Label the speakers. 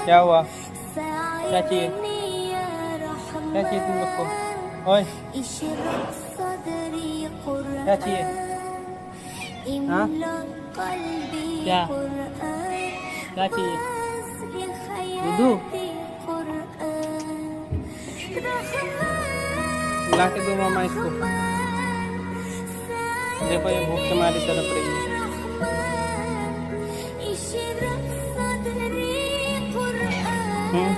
Speaker 1: क्या हुआ? क्या चाहिए? क्या चाहिए तुम लोग को? ओए, क्या चाहिए? हाँ, क्या क्या चाहिए? दूधू ला के दो मामा इसको। देखो ये भूख के मारी तड़प रही है। हम्म,